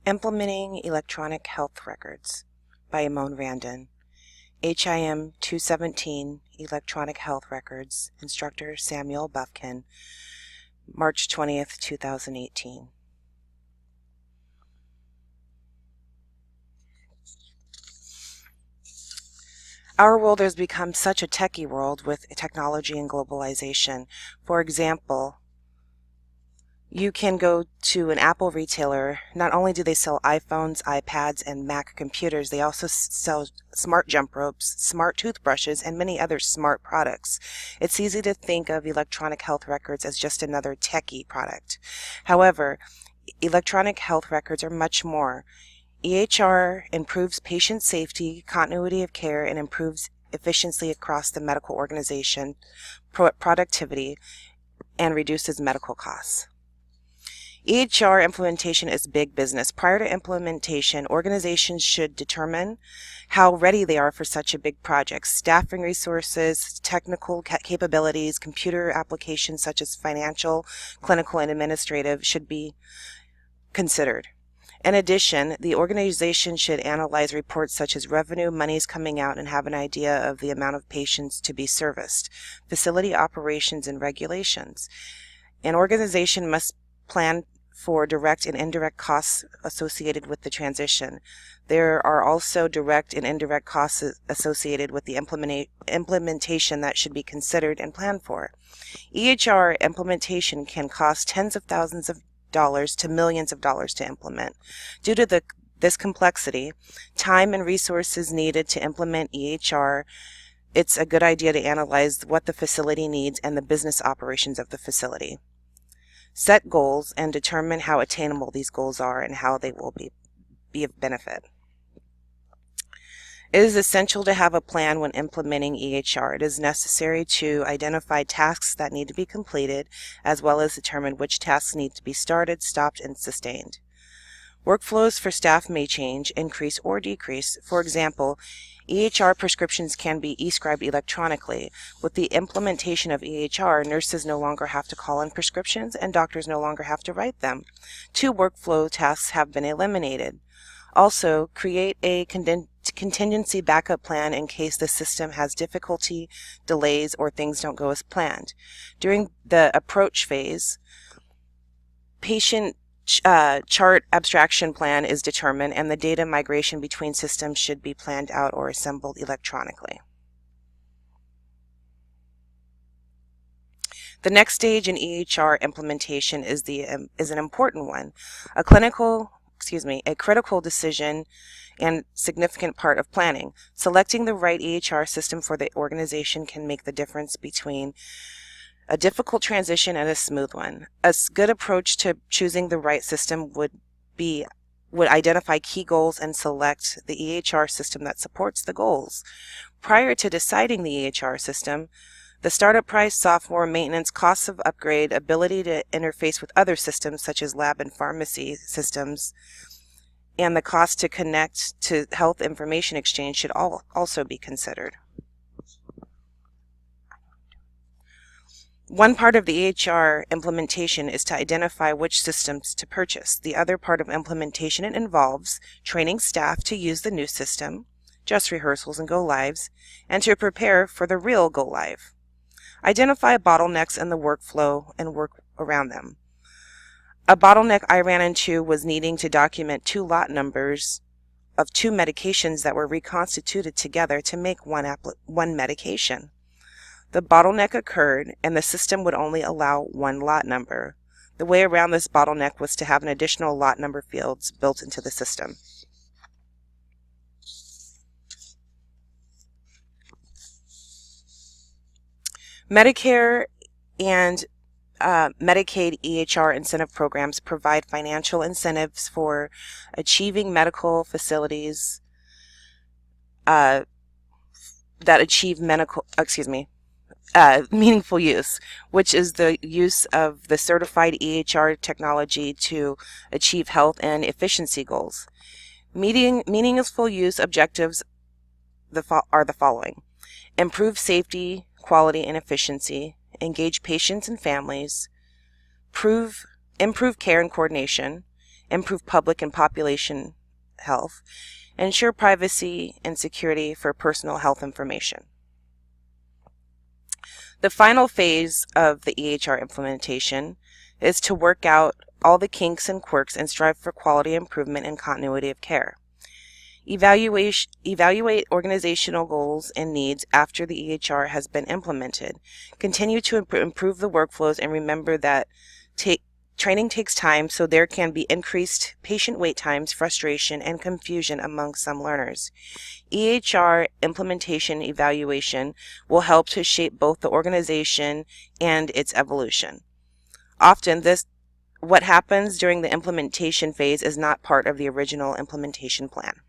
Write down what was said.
Implementing Electronic Health Records by Amon Randon. HIM 217 Electronic Health Records. Instructor Samuel Bufkin. March 20th, 2018. Our world has become such a techie world with technology and globalization. For example, you can go to an Apple retailer. Not only do they sell iPhones, iPads, and Mac computers, they also sell smart jump ropes, smart toothbrushes, and many other smart products. It's easy to think of electronic health records as just another techie product. However, electronic health records are much more. EHR improves patient safety, continuity of care, and improves efficiency across the medical organization, productivity, and reduces medical costs. EHR implementation is big business. Prior to implementation, organizations should determine how ready they are for such a big project. Staffing resources, technical capabilities, computer applications such as financial, clinical, and administrative should be considered. In addition, the organization should analyze reports such as revenue, monies coming out, and have an idea of the amount of patients to be serviced, facility operations, and regulations. An organization must plan for direct and indirect costs associated with the transition. There are also direct and indirect costs associated with the implementation that should be considered and planned for. EHR implementation can cost tens of thousands of dollars to millions of dollars to implement. Due to this complexity, time and resources needed to implement EHR, it's a good idea to analyze what the facility needs and the business operations of the facility. Set goals and determine how attainable these goals are and how they will be of benefit. It is essential to have a plan when implementing EHR. It is necessary to identify tasks that need to be completed, as well as determine which tasks need to be started, stopped, and sustained. Workflows for staff may change, increase, or decrease. For example, EHR prescriptions can be e-scribed electronically. With the implementation of EHR, nurses no longer have to call in prescriptions and doctors no longer have to write them. 2 workflow tasks have been eliminated. Also, create a contingency backup plan in case the system has difficulty, delays, or things don't go as planned. During the approach phase, patient chart abstraction plan is determined, and the data migration between systems should be planned out or assembled electronically. The next stage in EHR implementation is an important one. A critical decision and significant part of planning. Selecting the right EHR system for the organization can make the difference between a difficult transition and a smooth one. A good approach to choosing the right system would identify key goals and select the EHR system that supports the goals. Prior to deciding the EHR system, the startup price, software maintenance, costs of upgrade, ability to interface with other systems such as lab and pharmacy systems, and the cost to connect to health information exchange should also be considered. One part of the EHR implementation is to identify which systems to purchase. The other part of implementation involves training staff to use the new system, just rehearsals and go-lives, and to prepare for the real go-live. Identify bottlenecks in the workflow and work around them. A bottleneck I ran into was needing to document 2 lot numbers of 2 medications that were reconstituted together to make one medication. The bottleneck occurred, and the system would only allow 1 lot number. The way around this bottleneck was to have an additional lot number fields built into the system. Medicare and Medicaid EHR incentive programs provide financial incentives for achieving medical facilities that achieve meaningful use, which is the use of the certified EHR technology to achieve health and efficiency goals. Meaningful use objectives are the following: improve safety, quality, and efficiency, engage patients and families, improve care and coordination, improve public and population health, ensure privacy and security for personal health information. The final phase of the EHR implementation is to work out all the kinks and quirks and strive for quality improvement and continuity of care. Evaluate organizational goals and needs after the EHR has been implemented. Continue to improve the workflows, and remember that training takes time, so there can be increased patient wait times, frustration, and confusion among some learners. EHR implementation evaluation will help to shape both the organization and its evolution. Often, what happens during the implementation phase is not part of the original implementation plan.